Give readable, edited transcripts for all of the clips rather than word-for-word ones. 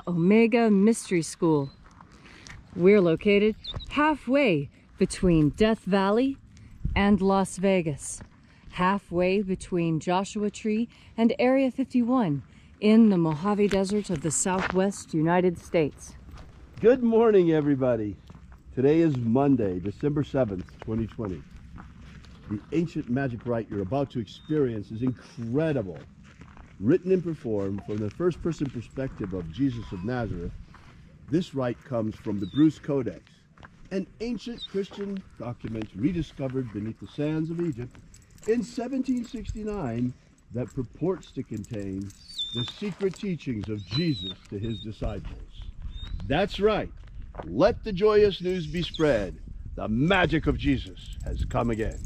Omega Mystery School. We're located halfway between Death Valley and Las Vegas, halfway between Joshua Tree and Area 51 in the Mojave Desert of the Southwest United States. Good morning, everybody. Today is Monday, December 7th, 2020. The ancient magic rite you're about to experience is incredible. Written and performed from the first-person perspective of Jesus of Nazareth, this rite comes from the Bruce Codex, an ancient Christian document rediscovered beneath the sands of Egypt in 1769 that purports to contain the secret teachings of Jesus to his disciples. That's right. Let the joyous news be spread. The magic of Jesus has come again.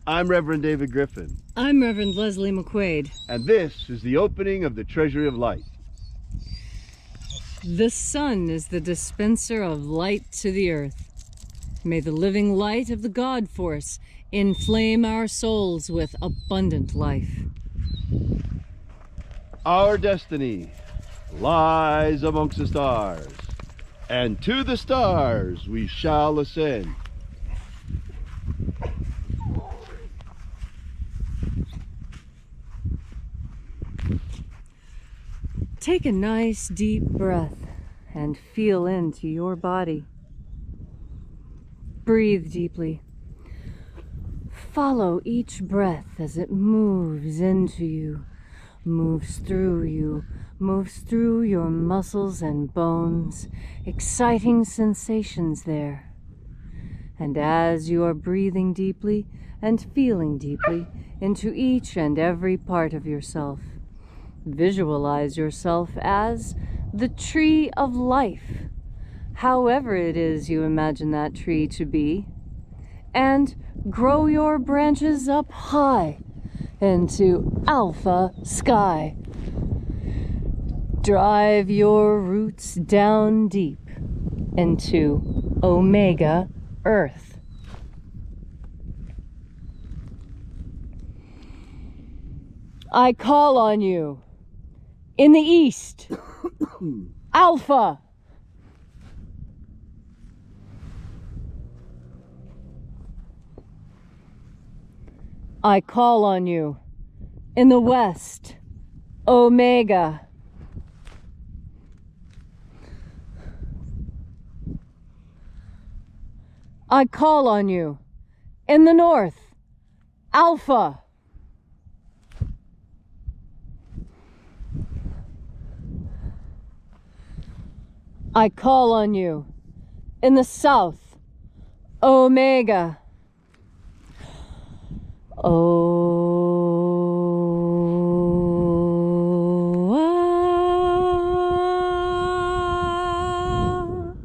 I'm Reverend David Griffin. I'm Reverend Leslie McQuaid. And this is the opening of the Treasury of Light. The sun is the dispenser of light to the earth. May the living light of the God Force inflame our souls with abundant life. Our destiny lies amongst the stars, and to the stars we shall ascend. Take a nice deep breath and feel into your body. Breathe deeply. Follow each breath as it moves into you, moves through you, moves through your muscles and bones, exciting sensations there. And as you are breathing deeply and feeling deeply into each and every part of yourself, visualize yourself as the tree of life, however it is you imagine that tree to be, and grow your branches up high into alpha sky. Drive your roots down deep into omega earth. I call on you in the east, alpha. I call on you in the west, omega. I call on you in the north, alpha. I call on you in the south, omega.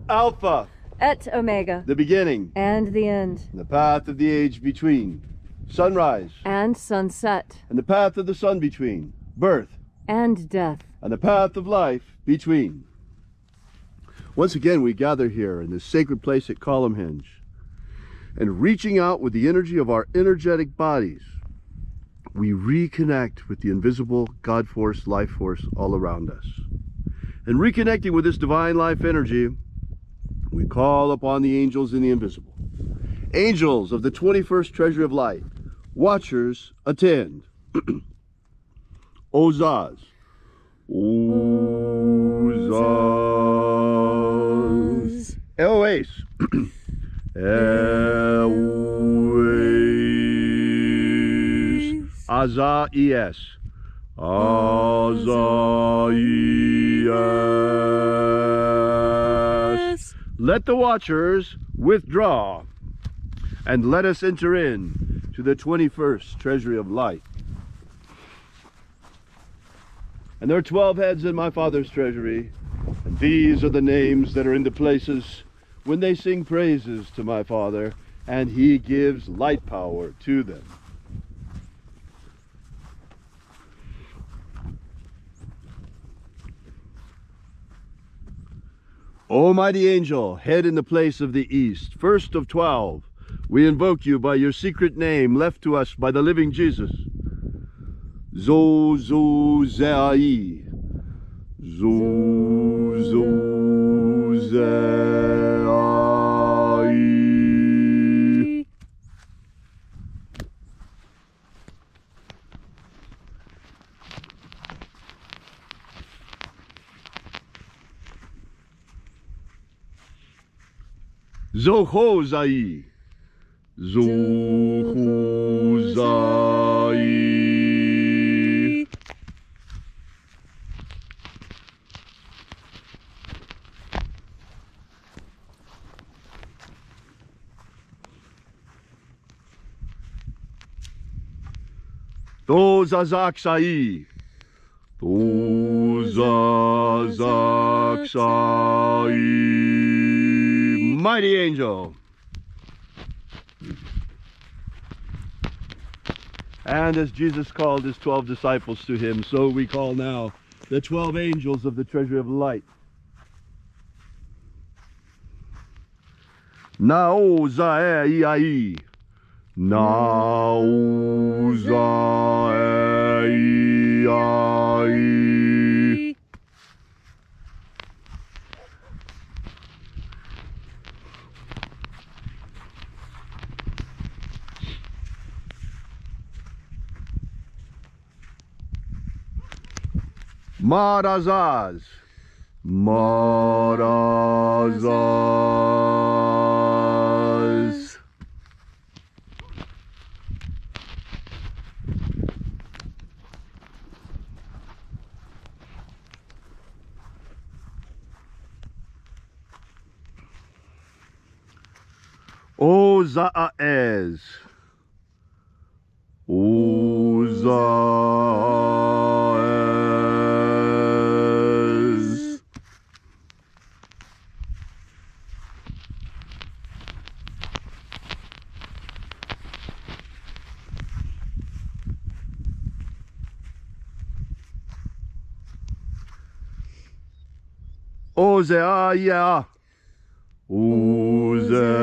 Alpha. Et omega. The beginning. And the end. The path of the age between. Sunrise. And sunset. And the path of the sun between. Birth. And death. And the path of life between. Once again, we gather here in this sacred place at Column Hinge, and reaching out with the energy of our energetic bodies, we reconnect with the invisible God Force, life force all around us. And reconnecting with this divine life energy, we call upon the angels in the invisible. Angels of the 21st Treasury of Light, watchers attend. Ozaz. Ozaz. Eloes. Eloes. Azaies. Azaies. Let the watchers withdraw, and let us enter in to the 21st Treasury of Light. And there are 12 heads in my Father's treasury, and these are the names that are in the places when they sing praises to my Father, and he gives light power to them. O mighty angel, head in the place of the east, first of 12, we invoke you by your secret name left to us by the living Jesus. Zozozai, Zu, zu, ze, ai. Zo, ho, zai. Zo, ho, zai. Do, za, zak, sai. Do, za, zak, sai. Mighty angel. And as Jesus called his 12 disciples to him, so we call now the 12 angels of the treasury of light. Nao za e ai. Nao za e ai. Marazaz. Marazaz. Ozaez. Ozaez. Ozeaya. Ozeaya.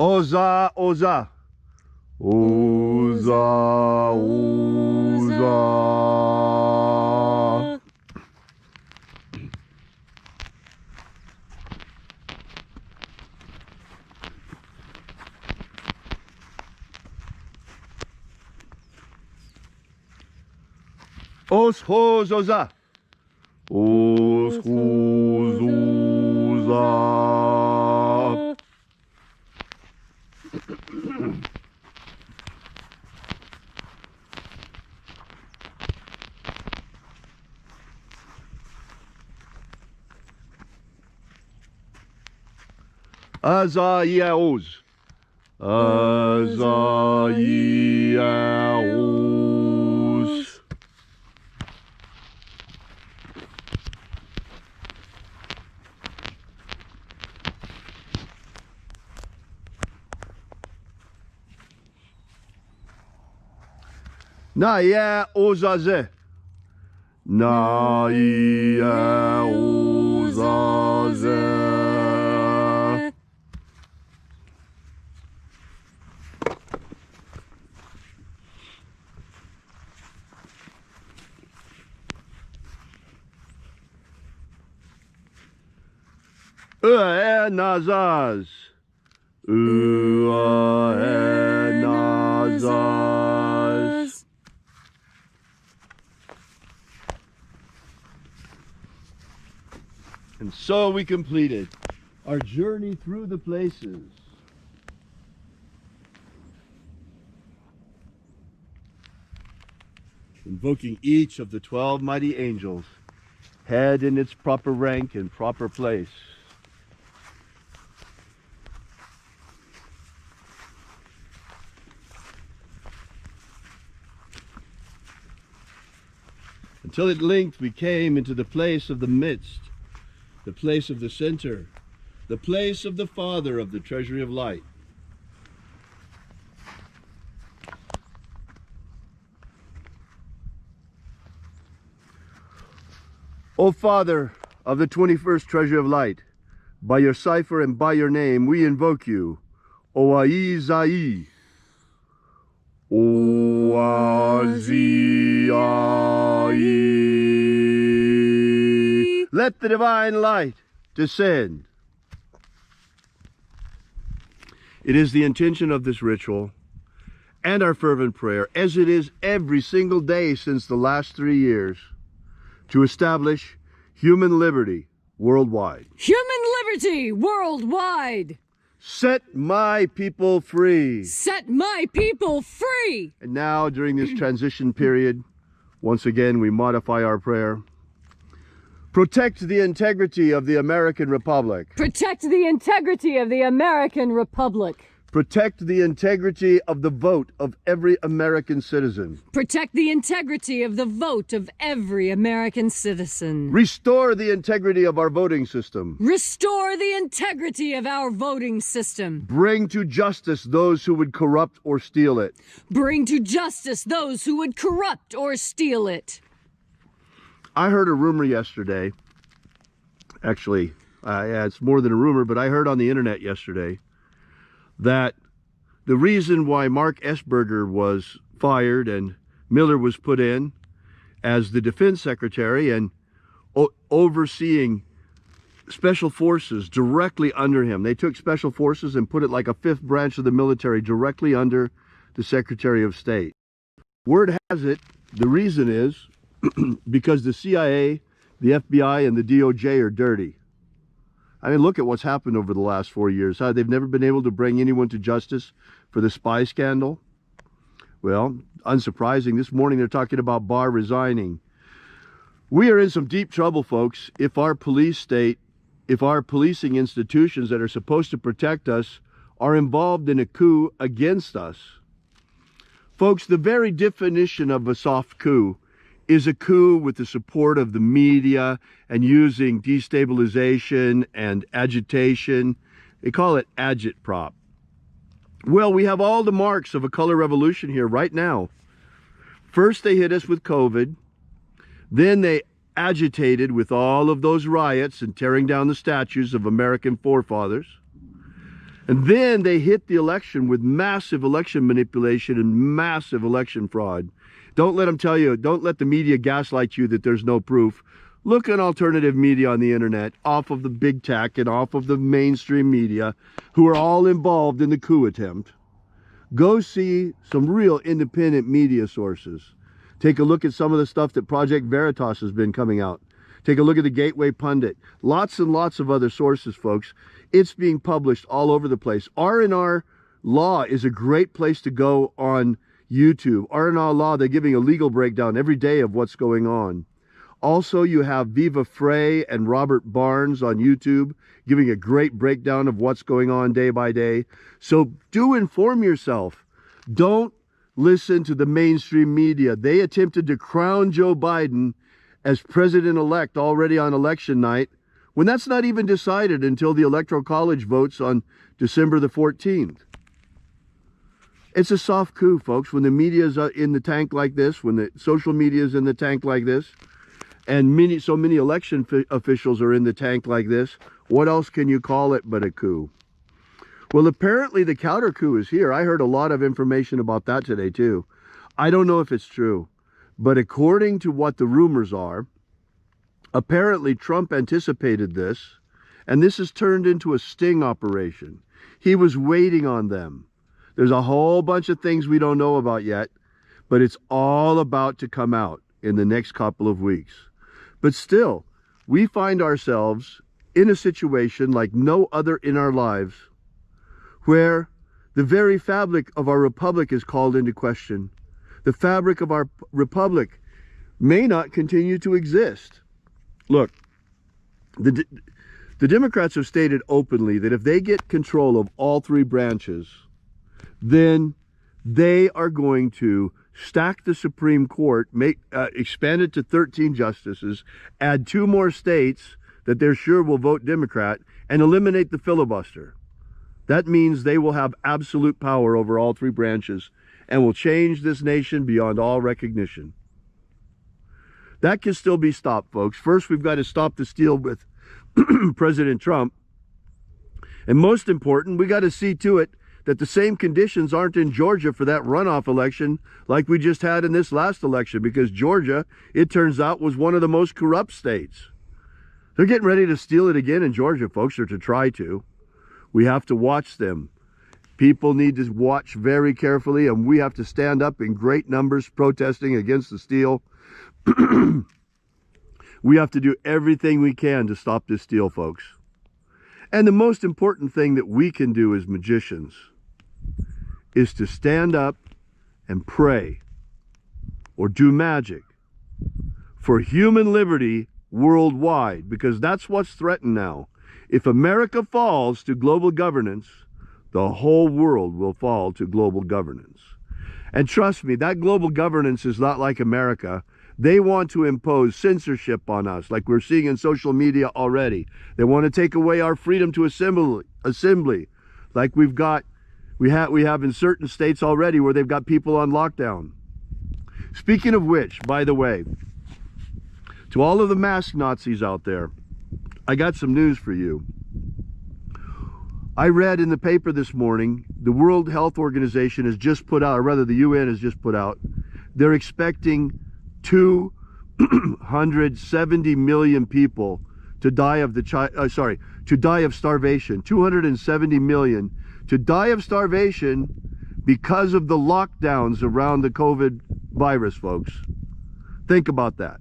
Oza, oza. Oza, oza. Os, hos, oza. Os, hos, oza. Azayaos. Azayaos. Na ya ozaze. Na ya ozaze. Nazaz. Nazaz. And so we completed our journey through the places. Invoking each of the 12 mighty angels, head in its proper rank and proper place. Until at length we came into the place of the midst, the place of the center, the place of the Father of the treasury of light. O Father of the 21st treasure of light, by your cipher and by your name, we invoke you. Oaizai. Oaziai. Let the divine light descend. It is the intention of this ritual and our fervent prayer, as it is every single day since the last 3 years, to establish human liberty worldwide. Human liberty worldwide! Set my people free. Set my people free! And now, during this transition period, once again we modify our prayer. Protect the integrity of the American Republic. Protect the integrity of the American Republic. Protect the integrity of the vote of every American citizen. Protect the integrity of the vote of every American citizen. Restore the integrity of our voting system. Restore the integrity of our voting system. Bring to justice those who would corrupt or steal it. Bring to justice those who would corrupt or steal it. I heard a rumor yesterday. Actually, it's more than a rumor, but I heard on the internet yesterday that the reason why Mark Esberger was fired and Miller was put in as the defense secretary and overseeing special forces directly under him. They took special forces and put it like a fifth branch of the military directly under the Secretary of State. Word has it, the reason is because the CIA, the FBI, and the DOJ are dirty. I mean, look at what's happened over the last 4 years. How they've never been able to bring anyone to justice for the spy scandal. Well, unsurprising, this morning they're talking about Barr resigning. We are in some deep trouble, folks, if our police state, if our policing institutions that are supposed to protect us are involved in a coup against us. Folks, the very definition of a soft coup is a coup with the support of the media and using destabilization and agitation. They call it agitprop. Well, we have all the marks of a color revolution here right now. First, they hit us with COVID. Then they agitated with all of those riots and tearing down the statues of American forefathers. And then they hit the election with massive election manipulation and massive election fraud. Don't let them tell you, don't let the media gaslight you that there's no proof. Look at alternative media on the internet, off of the big tech and off of the mainstream media, who are all involved in the coup attempt. Go see some real independent media sources. Take a look at some of the stuff that Project Veritas has been coming out. Take a look at the Gateway Pundit. Lots and lots of other sources, folks. It's being published all over the place. R&R Law is a great place to go on YouTube. R&R Law, they're giving a legal breakdown every day of what's going on. Also, you have Viva Frey and Robert Barnes on YouTube giving a great breakdown of what's going on day by day. So do inform yourself. Don't listen to the mainstream media. They attempted to crown Joe Biden as president-elect already on election night, when that's not even decided until the Electoral College votes on December the 14th. It's a soft coup, folks, when the media is in the tank like this, when the social media is in the tank like this, and so many election officials are in the tank like this. What else can you call it but a coup? Well, apparently the counter coup is here. I heard a lot of information about that today, too. I don't know if it's true, but according to what the rumors are, apparently Trump anticipated this, and this has turned into a sting operation. He was waiting on them. There's a whole bunch of things we don't know about yet, but it's all about to come out in the next couple of weeks. But still, we find ourselves in a situation like no other in our lives, where the very fabric of our republic is called into question. The fabric of our republic may not continue to exist. Look, the Democrats have stated openly that if they get control of all three branches, then they are going to stack the Supreme Court, expand it to 13 justices, add 2 more states that they're sure will vote Democrat, and eliminate the filibuster. That means they will have absolute power over all 3 branches and will change this nation beyond all recognition. That can still be stopped, folks. First, we've got to stop this deal with President Trump. And most important, we got to see to it that the same conditions aren't in Georgia for that runoff election like we just had in this last election, because Georgia, it turns out, was one of the most corrupt states. They're getting ready to steal it again in Georgia, folks, or to try to. We have to watch them. People need to watch very carefully, and we have to stand up in great numbers protesting against the steal. We have to do everything we can to stop this steal, folks. And the most important thing that we can do as magicians is to stand up and pray or do magic for human liberty worldwide, because that's what's threatened now. If America falls to global governance, the whole world will fall to global governance. And trust me, that global governance is not like America. They want to impose censorship on us, like we're seeing in social media already. They want to take away our freedom to assembly, like we have in certain states already where they've got people on lockdown. Speaking of which, by the way, to all of the mask Nazis out there, I got some news for you. I read in the paper this morning, the World Health Organization has just put out, or rather the UN has just put out, they're expecting 270 million people to die of starvation. 270 million to die of starvation because of the lockdowns around the COVID virus, folks. Think about that.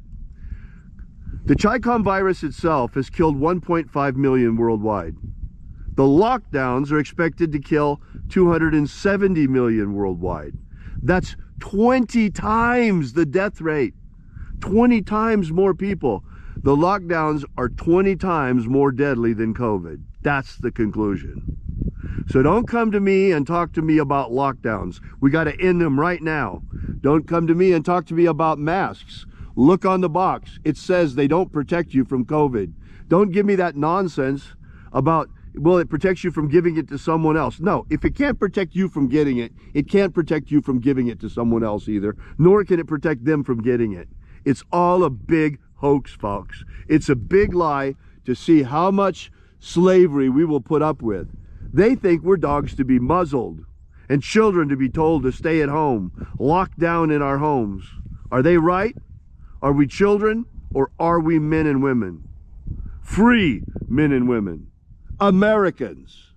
The Chicom virus itself has killed 1.5 million worldwide. The lockdowns are expected to kill 270 million worldwide. That's 20 times the death rate. 20 times more people. The lockdowns are 20 times more deadly than COVID. That's the conclusion. So don't come to me and talk to me about lockdowns. We got to end them right now. Don't come to me and talk to me about masks. Look on the box. It says they don't protect you from COVID. Don't give me that nonsense about, well, it protects you from giving it to someone else. No, if it can't protect you from getting it, it can't protect you from giving it to someone else either, nor can it protect them from getting it. It's all a big hoax, folks. It's a big lie to see how much slavery we will put up with. They think we're dogs to be muzzled and children to be told to stay at home, locked down in our homes. Are they right? Are we children, or are we men and women? Free men and women. Americans.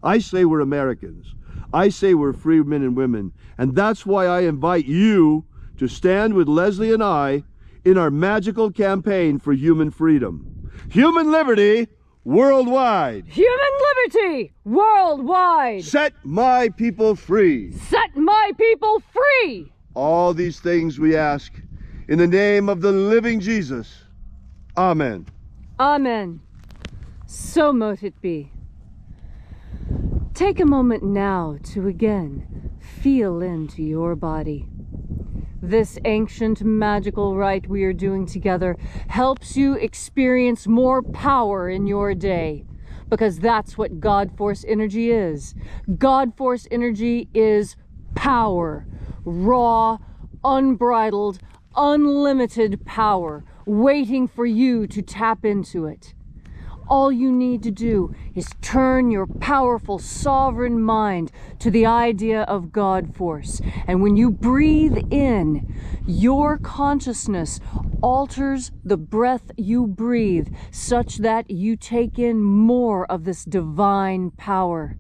I say we're Americans. I say we're free men and women. And that's why I invite you to stand with Leslie and I in our magical campaign for human freedom. Human liberty worldwide. Human liberty worldwide. Set my people free. Set my people free. All these things we ask in the name of the living Jesus. Amen. Amen. So mote it be. Take a moment now to again feel into your body. This ancient magical rite we are doing together helps you experience more power in your day, because that's what God Force energy is. God Force energy is power, raw, unbridled, unlimited power, waiting for you to tap into it. All you need to do is turn your powerful sovereign mind to the idea of God Force. And when you breathe in, your consciousness alters the breath you breathe such that you take in more of this divine power.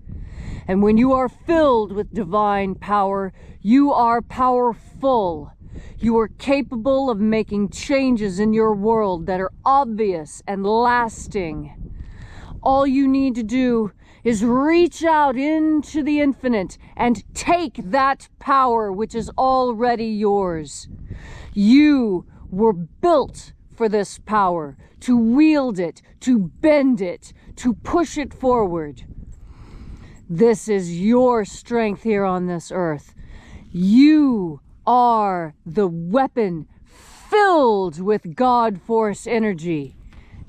And when you are filled with divine power, you are powerful. You are capable of making changes in your world that are obvious and lasting. All you need to do is reach out into the infinite and take that power which is already yours. You were built for this power, to wield it, to bend it, to push it forward. This is your strength here on this earth. You are the weapon filled with God Force energy.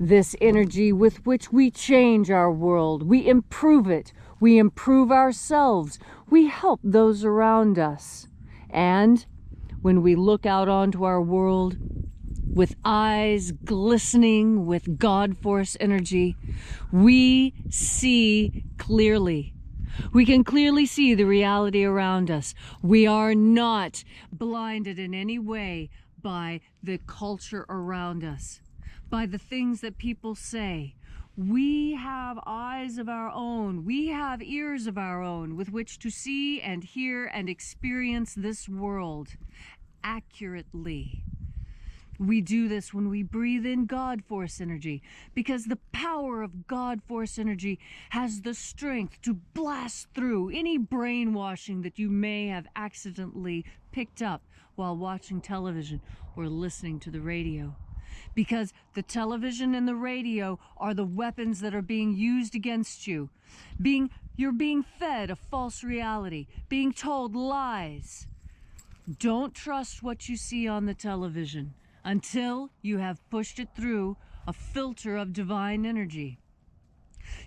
This energy with which we change our world, we improve it, we improve ourselves, we help those around us. And when we look out onto our world, with eyes glistening with God Force energy, we see clearly. We can clearly see the reality around us. We are not blinded in any way by the culture around us, by the things that people say. We have eyes of our own. We have ears of our own with which to see and hear and experience this world accurately. We do this when we breathe in God Force energy, because the power of God Force energy has the strength to blast through any brainwashing that you may have accidentally picked up while watching television or listening to the radio. Because the television and the radio are the weapons that are being used against you. You're being fed a false reality, being told lies. Don't trust what you see on the television until you have pushed it through a filter of divine energy.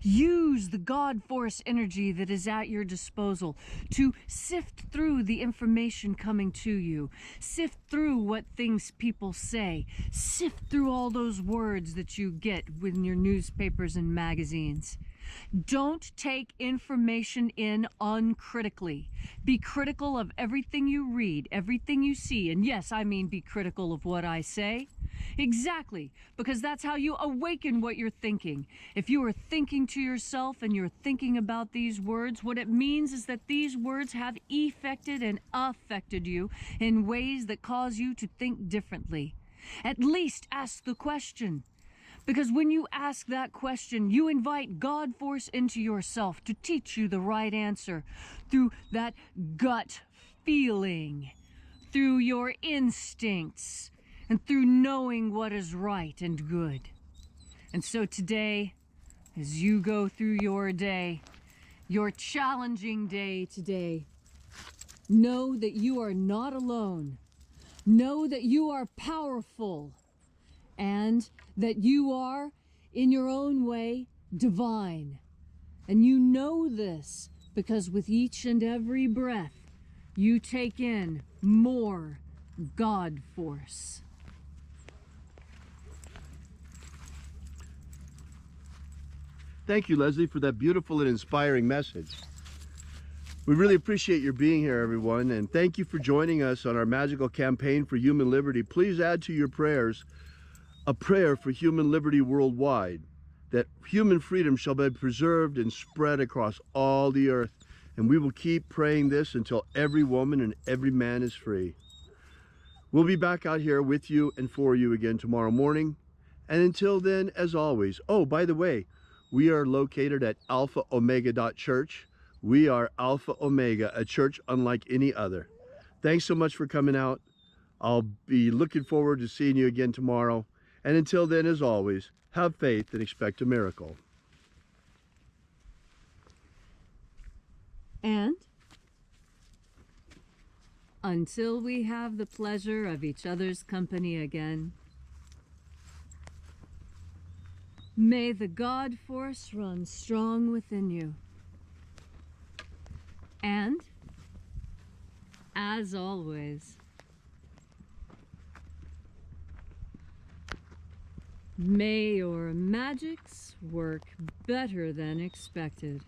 Use the God Force energy that is at your disposal to sift through the information coming to you. Sift through what things people say. Sift through all those words that you get in your newspapers and magazines. Don't take information in uncritically. Be critical of everything you read, everything you see. And yes, I mean be critical of what I say. Exactly, because that's how you awaken what you're thinking. If you are thinking to yourself and you're thinking about these words, what it means is that these words have affected and affected you in ways that cause you to think differently. At least ask the question. Because when you ask that question, you invite God Force into yourself to teach you the right answer through that gut feeling, through your instincts, and through knowing what is right and good. And so today, as you go through your day, your challenging day today, know that you are not alone. Know that you are powerful. And that you are, in your own way, divine. And you know this because with each and every breath, you take in more God Force. Thank you, Leslie, for that beautiful and inspiring message. We really appreciate your being here, everyone, and thank you for joining us on our magical campaign for human liberty. Please add to your prayers a prayer for human liberty worldwide, that human freedom shall be preserved and spread across all the earth. And we will keep praying this until every woman and every man is free. We'll be back out here with you and for you again tomorrow morning. And until then, as always, oh, by the way, we are located at alphaomega.church. We are Alpha Omega, a church unlike any other. Thanks so much for coming out. I'll be looking forward to seeing you again tomorrow. And until then, as always, have faith and expect a miracle. And until we have the pleasure of each other's company again, may the God Force run strong within you. And, as always, may your magics work better than expected.